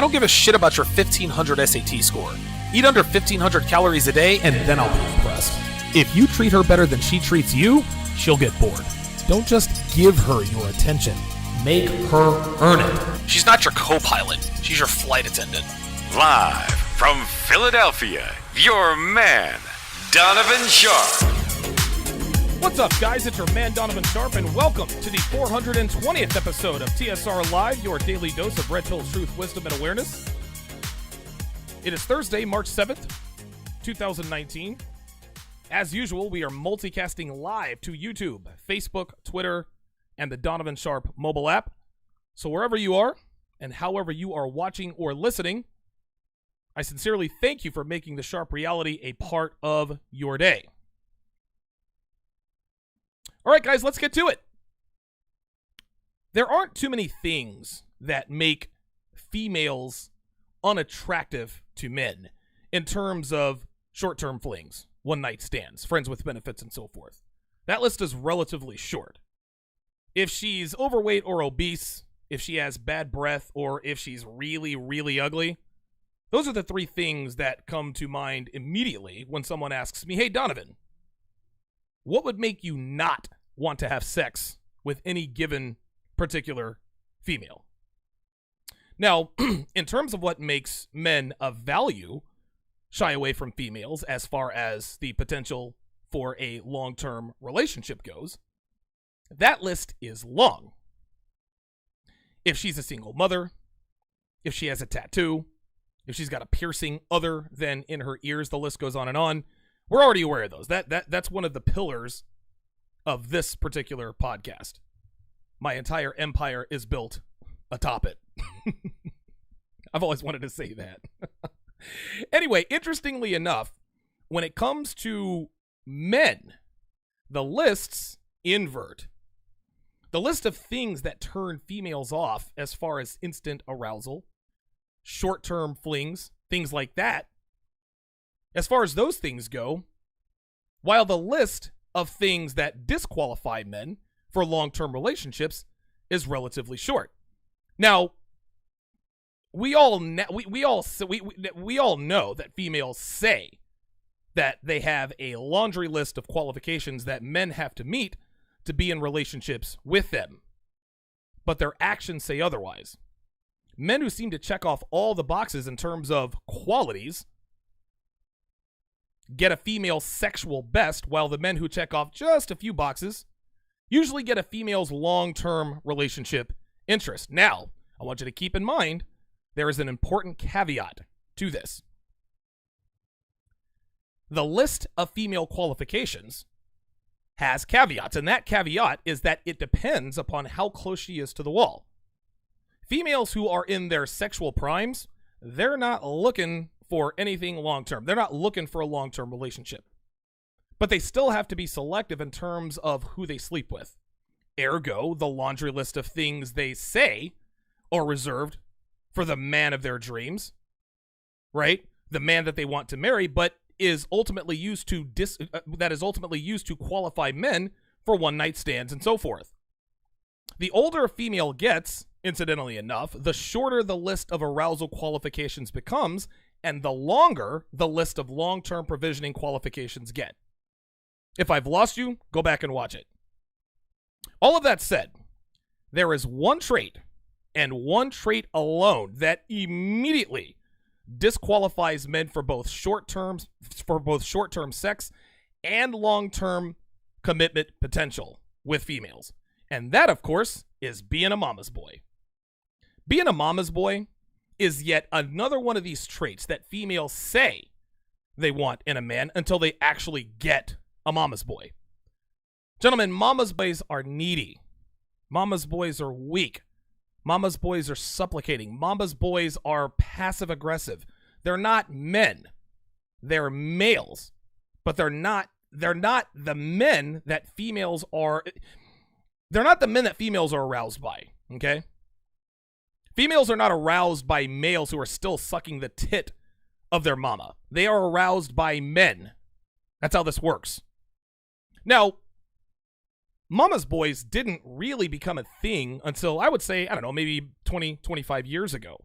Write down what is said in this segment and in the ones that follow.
I don't give a shit about your 1500 SAT score. Eat under 1500 calories a day, and then I'll be impressed. If you treat her better than she treats you, she'll get bored. Don't just give her your attention. Make her earn it. She's not your co-pilot. She's your flight attendant. Live from Philadelphia, your man, Donovan Sharpe. What's up, guys? It's your man, Donovan Sharpe, and welcome to the 420th episode of TSR Live, your daily dose of red pill truth, wisdom, and awareness. It is Thursday, March 7th, 2019. As usual, we are multicasting live to YouTube, Facebook, Twitter, and the Donovan Sharpe mobile app. So wherever you are, and however you are watching or listening, I sincerely thank you for making the Sharpe reality a part of your day. All right, guys, let's get to it. There aren't too many things that make females unattractive to men in terms of short-term flings, one-night stands, friends with benefits, and so forth. That list is relatively short. If she's overweight or obese, if she has bad breath, or if she's really, really ugly, those are the three things that come to mind immediately when someone asks me, hey, Donovan, what would make you not want to have sex with any given particular female? Now, in terms of what makes men of value shy away from females as far as the potential for a long-term relationship goes, that list is long. If she's a single mother, if she has a tattoo, if she's got a piercing other than in her ears, the list goes on and on. We're already aware of those. That's one of the pillars of this particular podcast. My entire empire is built atop it. I've always wanted to say that. Anyway, interestingly enough, when it comes to men, the lists invert. The list of things that turn females off as far as instant arousal, short-term flings, things like that, as far as those things go, while the list of things that disqualify men for long-term relationships is relatively short. Now, we all know that females say that they have a laundry list of qualifications that men have to meet to be in relationships with them, but their actions say otherwise. Men who seem to check off all the boxes in terms of qualities get a female's sexual best, while the men who check off just a few boxes usually get a female's long-term relationship interest. Now, I want you to keep in mind, there is an important caveat to this. The list of female qualifications has caveats, and that caveat is that it depends upon how close she is to the wall. Females who are in their sexual primes, they're not looking for anything long-term. They're not looking for a long-term relationship. But they still have to be selective in terms of who they sleep with. Ergo, the laundry list of things they say are reserved for the man of their dreams, right? The man that they want to marry, but is ultimately used to qualify men for one-night stands and so forth. The older a female gets, incidentally enough, the shorter the list of arousal qualifications becomes, and the longer the list of long-term provisioning qualifications get. If I've lost you, go back and watch it. All of that said, there is one trait, and one trait alone, that immediately disqualifies men for both short-term sex and long-term commitment potential with females. And that, of course, is being a mama's boy. Being a mama's boy is yet another one of these traits that females say they want in a man until they actually get a mama's boy. Gentlemen, mama's boys are needy. Mama's boys are weak. Mama's boys are supplicating. Mama's boys are passive-aggressive. They're not men. They're males. But they're not the men that females are. They're not the men that females are aroused by, okay? Females are not aroused by males who are still sucking the tit of their mama. They are aroused by men. That's how this works. Now, mama's boys didn't really become a thing until, I would say, I don't know, maybe 20, 25 years ago.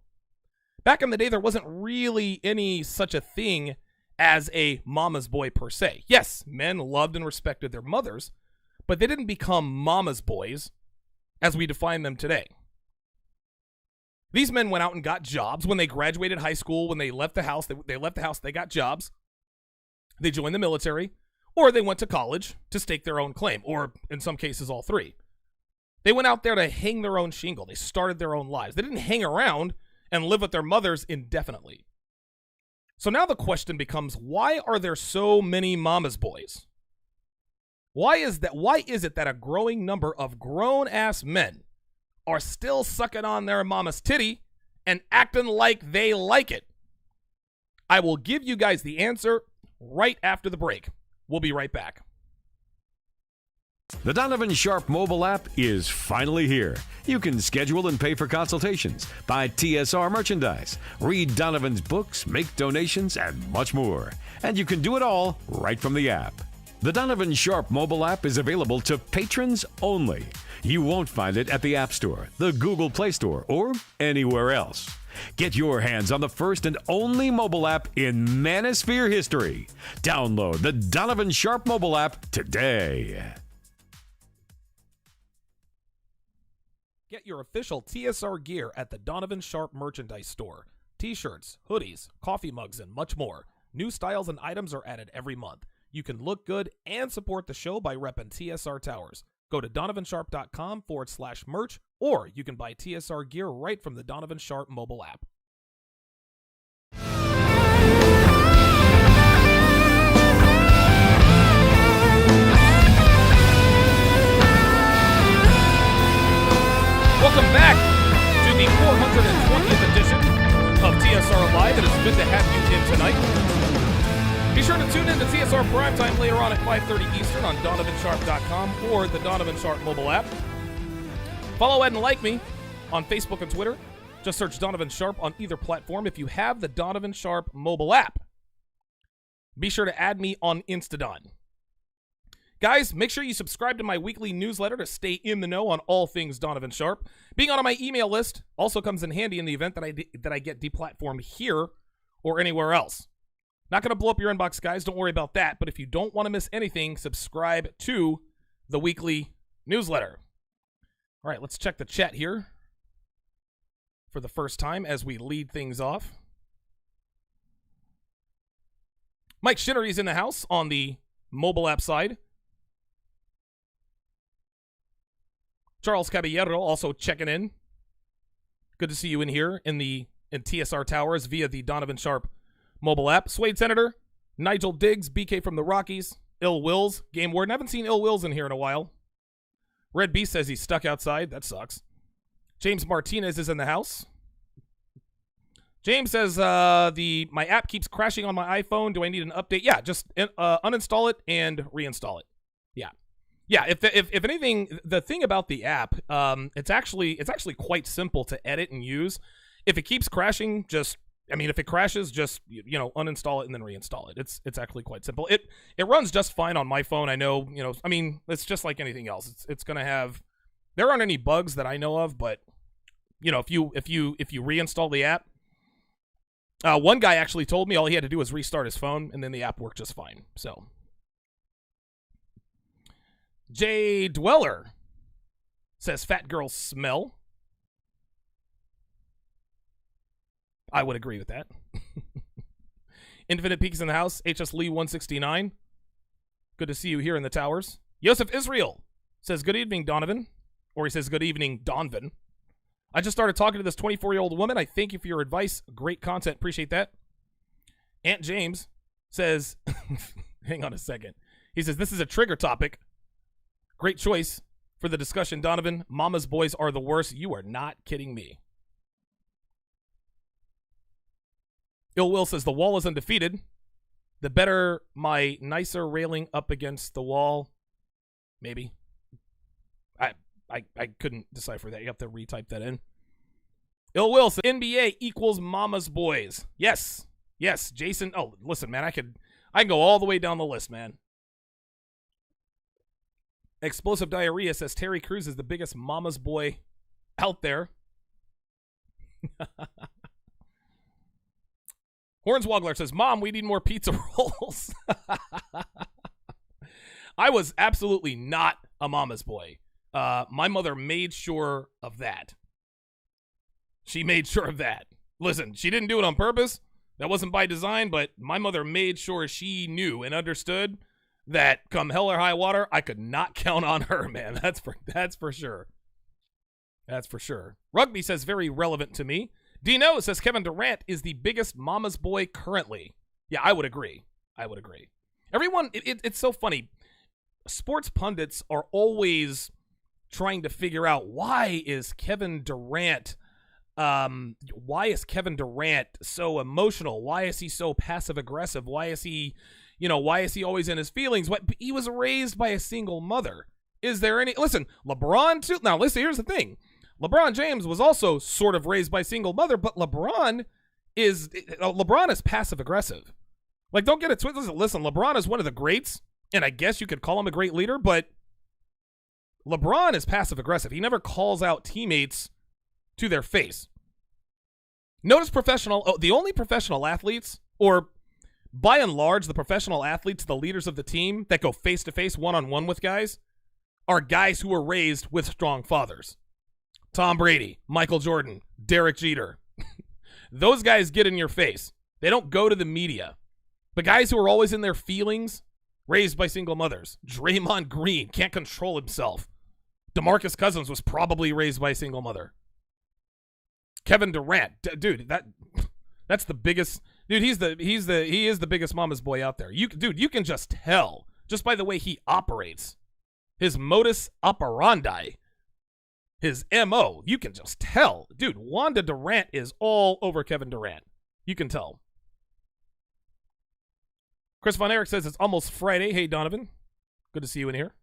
Back in the day, there wasn't really any such a thing as a mama's boy per se. Yes, men loved and respected their mothers, but they didn't become mama's boys as we define them today. These men went out and got jobs. When they graduated high school, when they left the house, they got jobs. They joined the military, or they went to college to stake their own claim, or in some cases, all three. They went out there to hang their own shingle. They started their own lives. They didn't hang around and live with their mothers indefinitely. So now the question becomes, why are there so many mama's boys? Why is it that a growing number of grown-ass men are still sucking on their mama's titty and acting like they like it? I will give you guys the answer right after the break. We'll be right back. The Donovan Sharpe mobile app is finally here. You can schedule and pay for consultations, buy TSR merchandise, read Donovan's books, make donations, and much more. And you can do it all right from the app. The Donovan Sharpe mobile app is available to patrons only. You won't find it at the App Store, the Google Play Store, or anywhere else. Get your hands on the first and only mobile app in Manosphere history. Download the Donovan Sharpe mobile app today. Get your official TSR gear at the Donovan Sharpe merchandise store. T-shirts, hoodies, coffee mugs, and much more. New styles and items are added every month. You can look good and support the show by repping TSR Towers. Go to donovansharpe.com/merch, or you can buy TSR gear right from the Donovan Sharpe mobile app. Welcome back to the 420th edition of TSR Live. It is good to have you in tonight. Be sure to tune in to TSR Primetime later on at 5:30 Eastern on donovansharpe.com or the Donovan Sharpe mobile app. Follow, Ed, and like me on Facebook and Twitter. Just search Donovan Sharpe on either platform. If you have the Donovan Sharpe mobile app, be sure to add me on Instadon. Guys, make sure you subscribe to my weekly newsletter to stay in the know on all things Donovan Sharpe. Being on my email list also comes in handy in the event that I get deplatformed here or anywhere else. Not going to blow up your inbox, guys. Don't worry about that. But if you don't want to miss anything, subscribe to the weekly newsletter. All right, let's check the chat here for the first time as we lead things off. Mike Shinnery's in the house on the mobile app side. Charles Caballero also checking in. Good to see you in here in TSR Towers via the Donovan Sharpe mobile app. Swade Senator, Nigel Diggs, BK from the Rockies, Ill Wills, Game Warden. I haven't seen Ill Wills in here in a while. Red Beast says he's stuck outside. That sucks. James Martinez is in the house. James says my app keeps crashing on my iPhone. Do I need an update? Yeah, just uninstall it and reinstall it. Yeah. If anything, the thing about the app, it's actually quite simple to edit and use. If it keeps crashing, if it crashes, just uninstall it and then reinstall it. It's actually quite simple. It runs just fine on my phone. I know, it's just like anything else. It's gonna have. There aren't any bugs that I know of, but if you reinstall the app, one guy actually told me all he had to do was restart his phone and then the app worked just fine. So. Jay Dweller says fat girls smell. I would agree with that. Infinite Peaks in the house. HS Lee 169. Good to see you here in the towers. Yosef Israel says good evening, Donovan. Or he says good evening, Donovan. I just started talking to this 24-year-old woman. I thank you for your advice. Great content. Appreciate that. Aunt James says, hang on a second. He says, this is a trigger topic. Great choice for the discussion, Donovan. Mama's boys are the worst. You are not kidding me. Ill Will says the wall is undefeated. The better my nicer railing up against the wall. Maybe. I couldn't decipher that. You have to retype that in. Ill Will says NBA equals mama's boys. Yes. Jason. Oh, listen, man. I can go all the way down the list, man. Explosive Diarrhea says Terry Crews is the biggest mama's boy out there. Hornswoggler says, Mom, we need more pizza rolls. I was absolutely not a mama's boy. My mother made sure of that. She made sure of that. Listen, she didn't do it on purpose. That wasn't by design, but my mother made sure she knew and understood that come hell or high water, I could not count on her, man. That's for sure. That's for sure. Rugby says, very relevant to me. Dino says Kevin Durant is the biggest mama's boy currently. Yeah, I would agree. Everyone, it's so funny. Sports pundits are always trying to figure out why is Kevin Durant so emotional? Why is he so passive aggressive? Why is he always in his feelings? He was raised by a single mother. Is there any, listen, LeBron too. Now listen, here's the thing. LeBron James was also sort of raised by a single mother, but LeBron is passive aggressive. Like, don't get it twisted. Listen, LeBron is one of the greats, and I guess you could call him a great leader, but LeBron is passive aggressive. He never calls out teammates to their face. Notice the only professional athletes, or by and large, the professional athletes, the leaders of the team that go face to face, one-on-one with guys, are guys who were raised with strong fathers. Tom Brady, Michael Jordan, Derek Jeter. Those guys get in your face. They don't go to the media. The guys who are always in their feelings, raised by single mothers. Draymond Green can't control himself. DeMarcus Cousins was probably raised by a single mother. Kevin Durant, dude, that's the biggest. Dude, he is the biggest mama's boy out there. You can just tell just by the way he operates, his modus operandi, his MO. You can just tell, dude. Wanda Durant is all over Kevin Durant. You can tell. Chris Von Erich says it's almost Friday. Hey, Donovan, good to see you in here.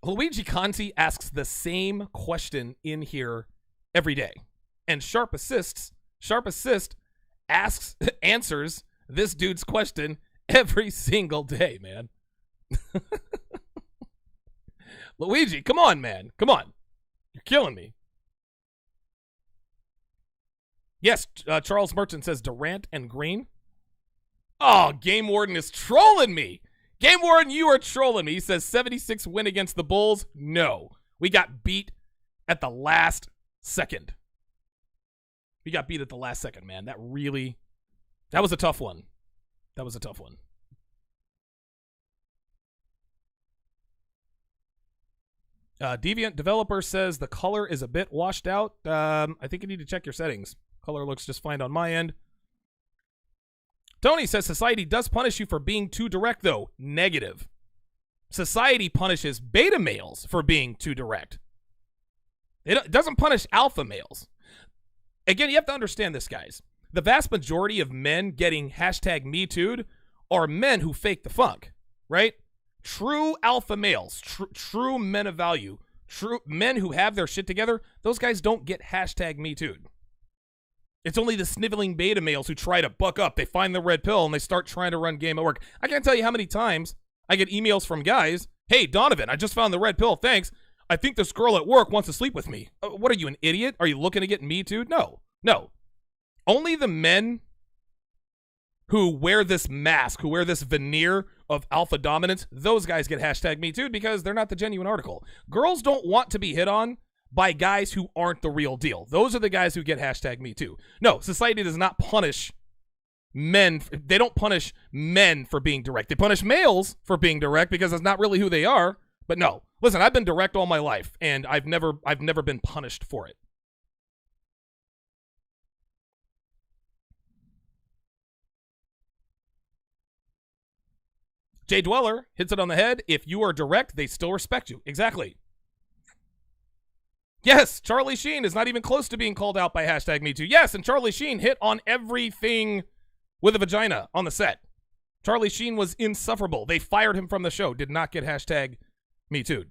Luigi Conti asks the same question in here every day. And Sharpe Assist answers this dude's question every single day, man. Luigi, come on, man. Come on. You're killing me. Yes, Charles Merchant says Durant and Green. Oh, Game Warden is trolling me. Game Warden, you are trolling me. He says 76 win against the Bulls. No. We got beat at the last second. We got beat at the last second, man. That was a tough one. That was a tough one. Deviant Developer says the color is a bit washed out. I think you need to check your settings. Color looks just fine on my end. Tony says society does punish you for being too direct, though. Negative. Society punishes beta males for being too direct. It doesn't punish alpha males. Again, you have to understand this, guys. The vast majority of men getting #MeToo'd are men who fake the funk, right? True alpha males, true men of value, true men who have their shit together, those guys don't get #MeToo'd. It's only the sniveling beta males who try to buck up. They find the red pill and they start trying to run game at work. I can't tell you how many times I get emails from guys. Hey, Donovan, I just found the red pill. Thanks. I think this girl at work wants to sleep with me. What are you, an idiot? Are you looking to get me too? No. Only the men who wear this mask, who wear this veneer of alpha dominance, those guys get #MeToo because they're not the genuine article. Girls don't want to be hit on by guys who aren't the real deal. Those are the guys who get #MeToo. No, society does not punish men. They don't punish men for being direct. They punish males for being direct because that's not really who they are. But no, listen, I've been direct all my life, and I've never been punished for it. Jay Dweller hits it on the head. If you are direct, they still respect you. Exactly. Yes, Charlie Sheen is not even close to being called out by #MeToo. Yes, and Charlie Sheen hit on everything with a vagina on the set. Charlie Sheen was insufferable. They fired him from the show. Did not get #MeToo.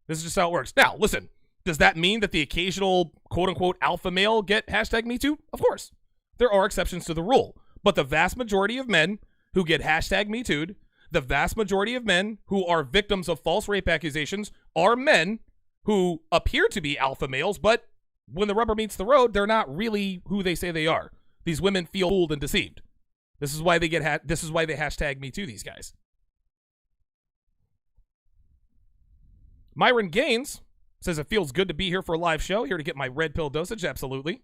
This is just how it works. Now, listen, does that mean that the occasional quote-unquote alpha male get #MeToo? Of course. There are exceptions to the rule. But the vast majority of men who get #MeToo'd, the vast majority of men who are victims of false rape accusations are men who appear to be alpha males, but when the rubber meets the road, they're not really who they say they are. These women feel fooled and deceived. This is why they this is why they hashtag me too, these guys. Myron Gaines says it feels good to be here for a live show. Here to get my red pill dosage. Absolutely.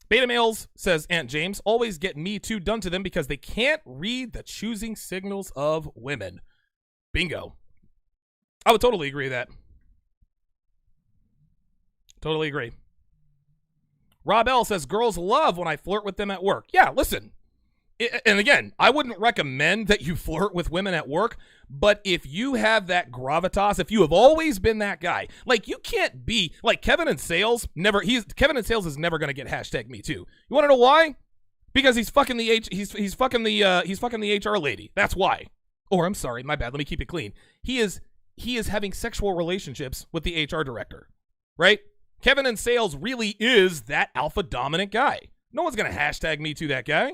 Beta Males says, Aunt James, always get Me Too done to them because they can't read the choosing signals of women. Bingo. I would totally agree with that. Totally agree. Rob L says, girls love when I flirt with them at work. Yeah, listen. And again, I wouldn't recommend that you flirt with women at work, but if you have that gravitas, if you have always been that guy, like you can't be like Kevin in sales. Kevin in sales is never going to get hashtag me too. You want to know why? Because he's fucking the he's fucking the HR lady. That's why. Or I'm sorry, my bad. Let me keep it clean. He is having sexual relationships with the HR director, right? Kevin in sales really is that alpha dominant guy. No one's going to hashtag me to that guy.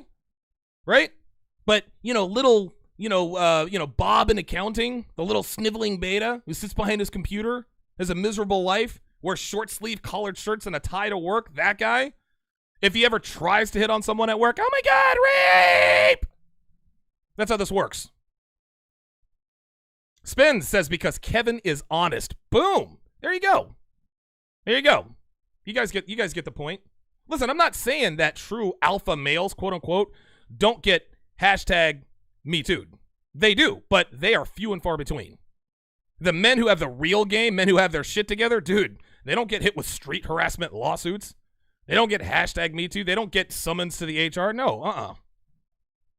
Right? But, little, Bob in accounting, the little sniveling beta who sits behind his computer, has a miserable life, wears short sleeve collared shirts and a tie to work, that guy, if he ever tries to hit on someone at work, oh my God, rape! That's how this works. Spins says because Kevin is honest. Boom. There you go. There you go. You guys get the point. Listen, I'm not saying that true alpha males, quote unquote, don't get hashtag me too. They do, but they are few and far between. The men who have the real game, men who have their shit together, dude, they don't get hit with street harassment lawsuits. They don't get hashtag me too. They don't get summons to the HR. No,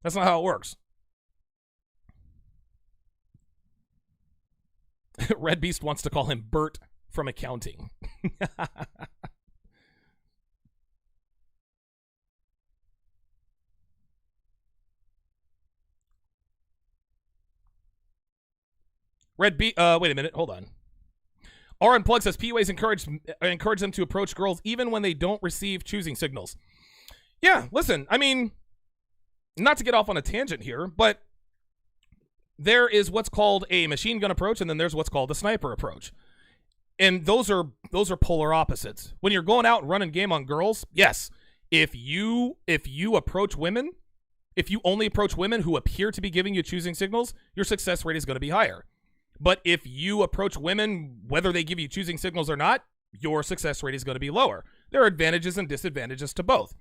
That's not how it works. Red Beast wants to call him Bert from accounting. Wait a minute, hold on. R Unplugged says PUAs encourage them to approach girls even when they don't receive choosing signals. Yeah, listen, I mean, not to get off on a tangent here, but there is what's called a machine gun approach, and then there's what's called a sniper approach. And those are polar opposites. When you're going out and running game on girls, yes, if you approach women, if you only approach women who appear to be giving you choosing signals, your success rate is going to be higher. But if you approach women, whether they give you choosing signals or not, your success rate is going to be lower. There are advantages and disadvantages to both.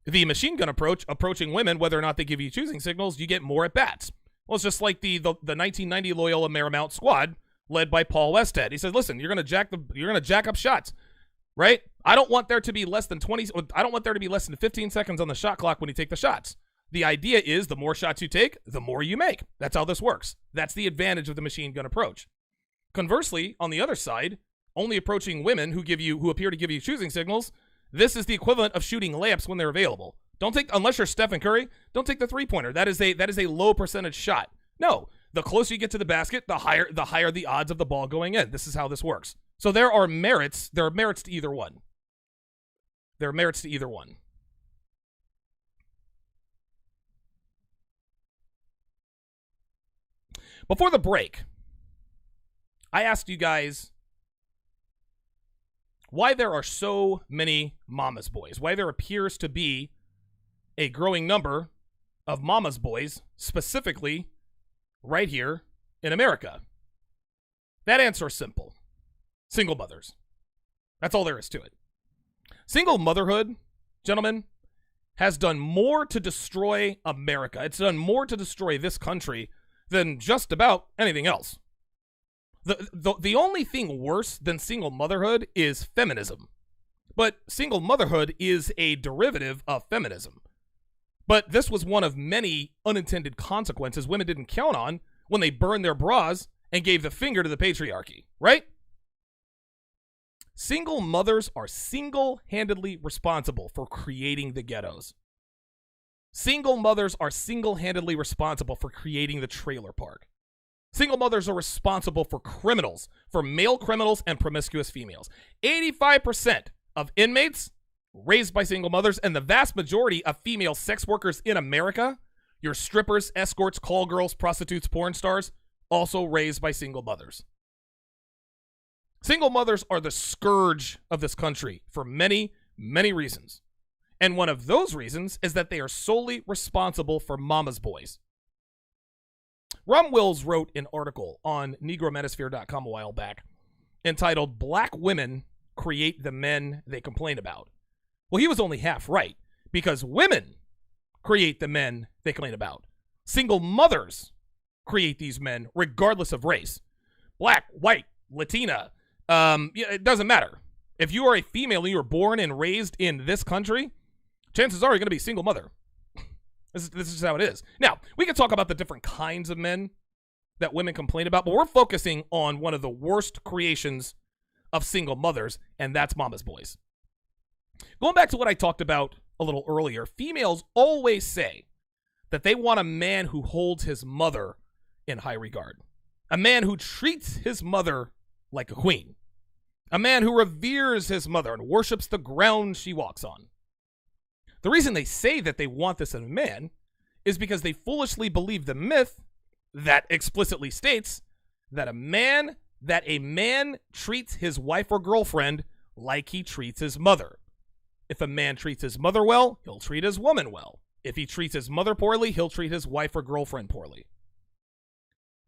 The machine gun approach, approaching women, whether or not they give you choosing signals, you get more at bats. Well, it's just like the 1990 Loyola Marymount squad led by Paul Westhead. He said, "Listen, you're going to jack up shots, right? I don't want there to be less than 15 seconds on the shot clock when you take the shots. The idea is the more shots you take, the more you make. That's how this works. That's the advantage of the machine gun approach. Conversely, on the other side, only approaching women who appear to give you choosing signals, this is the equivalent of shooting layups when they're available. Unless you're Stephen Curry, don't take the three-pointer. That is a low percentage shot. No, the closer you get to the basket, the higher the odds of the ball going in. This is how this works. So there are merits to either one. There are merits to either one. Before the break, I asked you guys why there are so many mama's boys, why there appears to be a growing number of mama's boys, specifically right here in America. That answer is simple. Single mothers. That's all there is to it. Single motherhood, gentlemen, has done more to destroy America. It's done more to destroy this country than just about anything else. The only thing worse than single motherhood is feminism. But single motherhood is a derivative of feminism. But this was one of many unintended consequences women didn't count on when they burned their bras and gave the finger to the patriarchy, right? Single mothers are single-handedly responsible for creating the ghettos. Single mothers are single-handedly responsible for creating the trailer park. Single mothers are responsible for criminals, for male criminals and promiscuous females. 85% of inmates raised by single mothers, and the vast majority of female sex workers in America, your strippers, escorts, call girls, prostitutes, porn stars, also raised by single mothers. Single mothers are the scourge of this country for many, many reasons. And one of those reasons is that they are solely responsible for mama's boys. Ron Wills wrote an article on NegroManosphere.com a while back entitled Black Women Create the Men They Complain About. Well, he was only half right, because women create the men they complain about. Single mothers create these men regardless of race. Black, white, Latina, it doesn't matter. If you are a female and you were born and raised in this country, chances are you're going to be a single mother. This is just how it is. Now, we can talk about the different kinds of men that women complain about, but we're focusing on one of the worst creations of single mothers, and that's mama's boys. Going back to what I talked about a little earlier, females always say that they want a man who holds his mother in high regard, a man who treats his mother like a queen, a man who reveres his mother and worships the ground she walks on. The reason they say that they want this in a man is because they foolishly believe the myth that explicitly states that a man treats his wife or girlfriend like he treats his mother. If a man treats his mother well, he'll treat his woman well. If he treats his mother poorly, he'll treat his wife or girlfriend poorly.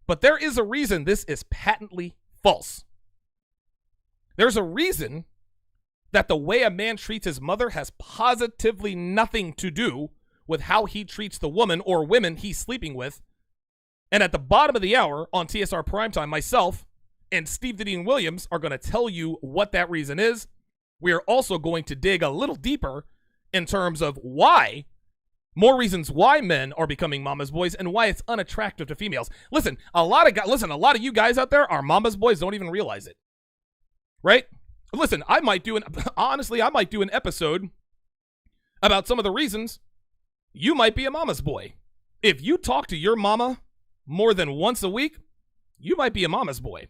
But there is a reason this is patently false. There's a reason that the way a man treats his mother has positively nothing to do with how he treats the woman or women he's sleeping with. And at the bottom of the hour on TSR Primetime, myself and Steve Dean Williams are going to tell you what that reason is. We are also going to dig a little deeper in terms of why, more reasons why men are becoming mama's boys and why it's unattractive to females. Listen, a lot of you guys out there are mama's boys, don't even realize it. Right? Listen, I might do an episode about some of the reasons you might be a mama's boy. If you talk to your mama more than once a week, you might be a mama's boy,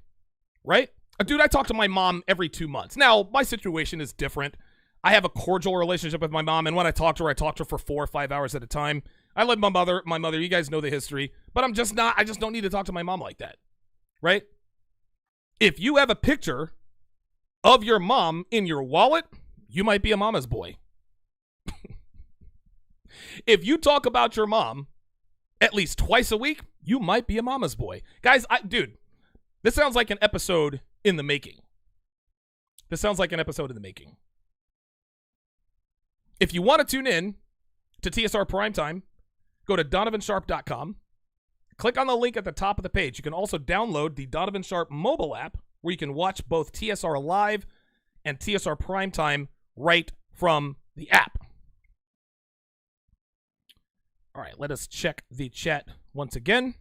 right? Dude, I talk to my mom every 2 months. Now, my situation is different. I have a cordial relationship with my mom, and when I talk to her for 4 or 5 hours at a time. I love my mother, you guys know the history, but I just don't need to talk to my mom like that, right? If you have a picture of your mom in your wallet, you might be a mama's boy. If you talk about your mom at least twice a week, you might be a mama's boy. Guys, dude, this sounds like an episode in the making. If you want to tune in to TSR Primetime, go to donovansharpe.com. Click on the link at the top of the page. You can also download the Donovan Sharpe mobile app, where you can watch both TSR Live and TSR Primetime right from the app. All right, let us check the chat once again.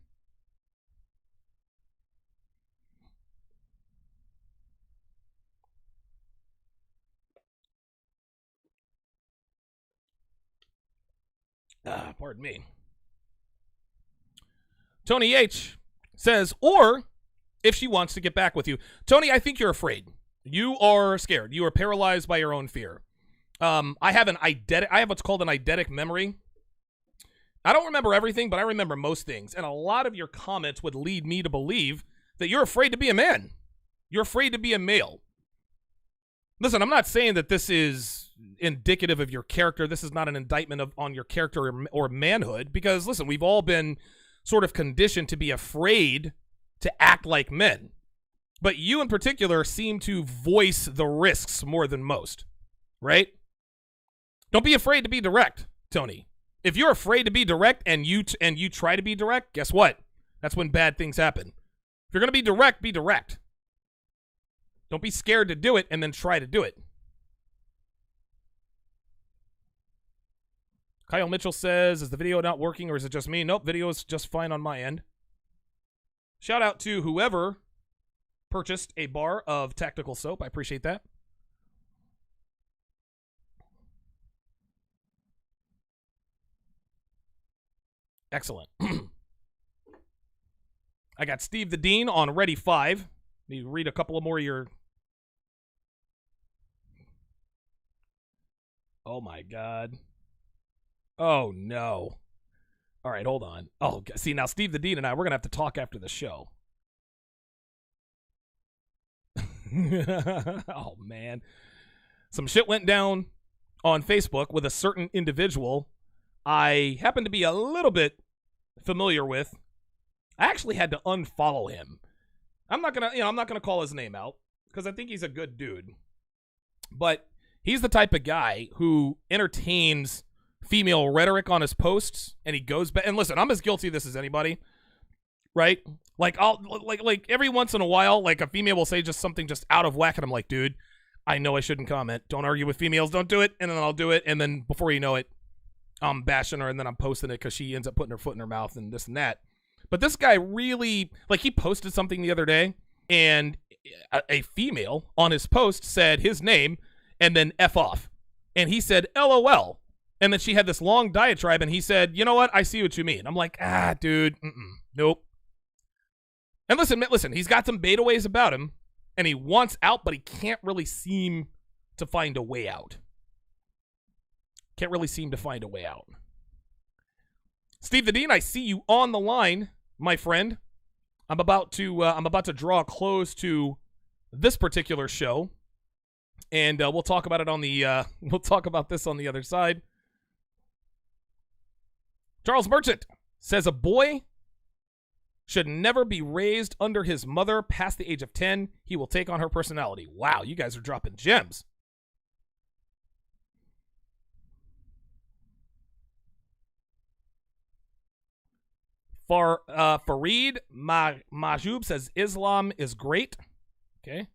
Pardon me. Tony H says, or if she wants to get back with you. Tony, I think you're afraid. You are scared. You are paralyzed by your own fear. I have what's called an eidetic memory. I don't remember everything, but I remember most things. And a lot of your comments would lead me to believe that you're afraid to be a man. You're afraid to be a male. Listen, I'm not saying that this is indicative of your character. This is not an indictment on your character or manhood, because, listen, we've all been sort of conditioned to be afraid to act like men. But you in particular seem to voice the risks more than most, right? Don't be afraid to be direct, Tony. If you're afraid to be direct and you try to be direct, guess what? That's when bad things happen. If you're going to be direct, be direct. Don't be scared to do it and then try to do it. Kyle Mitchell says, is the video not working or is it just me? Nope, video is just fine on my end. Shout out to whoever purchased a bar of tactical soap. I appreciate that. Excellent. I got Steve the Dean on Ready 5. Need to read a couple of more of your... Oh, my God. Oh, no. All right, hold on. Oh, see, now Steve the Dean and I, we're going to have to talk after the show. Oh, man. Some shit went down on Facebook with a certain individual I happen to be a little bit familiar with. I actually had to unfollow him. I'm not gonna call his name out because I think he's a good dude. But he's the type of guy who entertains female rhetoric on his posts, and he goes back and listen, I'm as guilty of this as anybody, right? Like I'll like every once in a while, like a female will say just something just out of whack, and I'm like, dude, I know I shouldn't comment. Don't argue with females. Don't do it. And then I'll do it, and then before you know it, I'm bashing her, and then I'm posting it because she ends up putting her foot in her mouth and this and that. But this guy really, like, he posted something the other day, and a female on his post said his name and then F off. And he said, LOL. And then she had this long diatribe, and he said, you know what? I see what you mean. I'm like, dude, nope. And listen, he's got some beta ways about him, and he wants out, but he can't really seem to find a way out. Steve the Dean, I see you on the line, my friend. I'm about to draw a close to this particular show, and we'll talk about it on the we'll talk about this on the other side. Charles Merchant says a boy should never be raised under his mother past the age of 10. He will take on her personality. Wow, you guys are dropping gems. Fareed Mahjoub says Islam is great. Okay.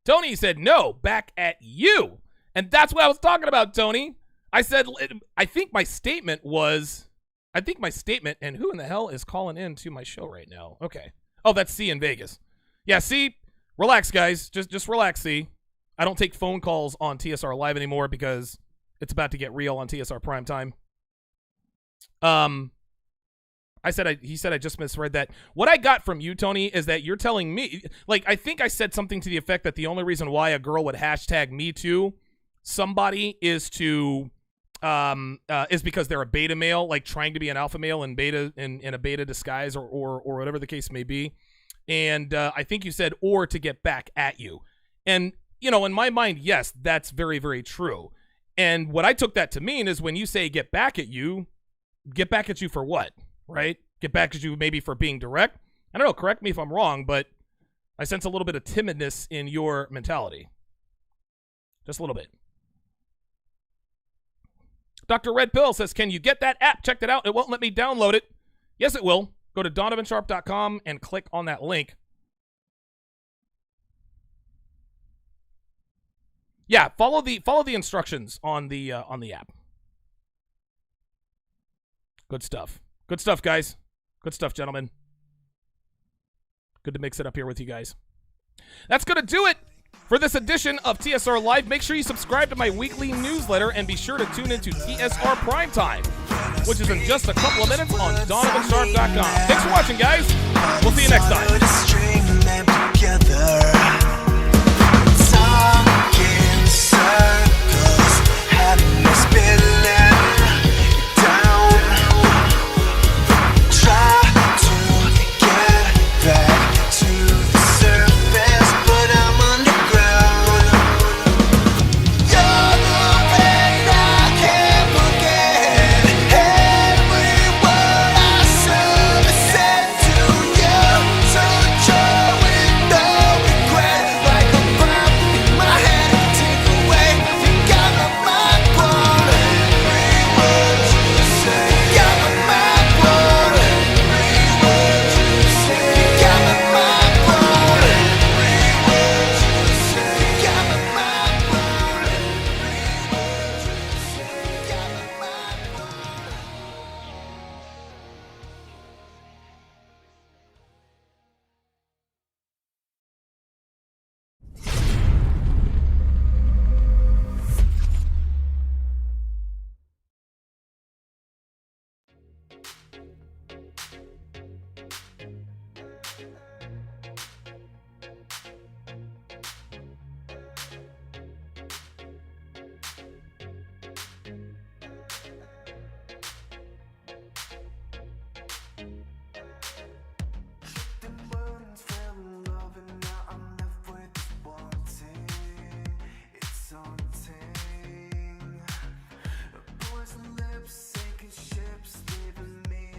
Tony said, no, back at you. And that's what I was talking about, Tony. I said, I think my statement, and who in the hell is calling in to my show right now? Okay. Oh, that's C in Vegas. Yeah, C, relax, guys. Just relax, C. I don't take phone calls on TSR Live anymore because it's about to get real on TSR Primetime. He said I just misread that. What I got from you, Tony, is that you're telling me, like, I think I said something to the effect that the only reason why a girl would hashtag me too somebody is to is because they're a beta male, like trying to be an alpha male in beta in a beta disguise or whatever the case may be. And I think you said or to get back at you. And you know, in my mind, yes, that's very, very true. And what I took that to mean is when you say get back at you for what? Right? Get back at you maybe for being direct. I don't know, correct me if I'm wrong, but I sense a little bit of timidness in your mentality. Just a little bit. Dr. Red Pill says, can you get that app? Check it out. It won't let me download it. Yes, it will. Go to donovansharpe.com and click on that link. Yeah, follow the instructions on the app. Good stuff. Good stuff, guys. Good stuff, gentlemen. Good to mix it up here with you guys. That's going to do it for this edition of TSR Live. Make sure you subscribe to my weekly newsletter and be sure to tune into TSR Primetime, which is in just a couple of minutes on donovansharpe.com. Thanks for watching, guys. We'll see you next time.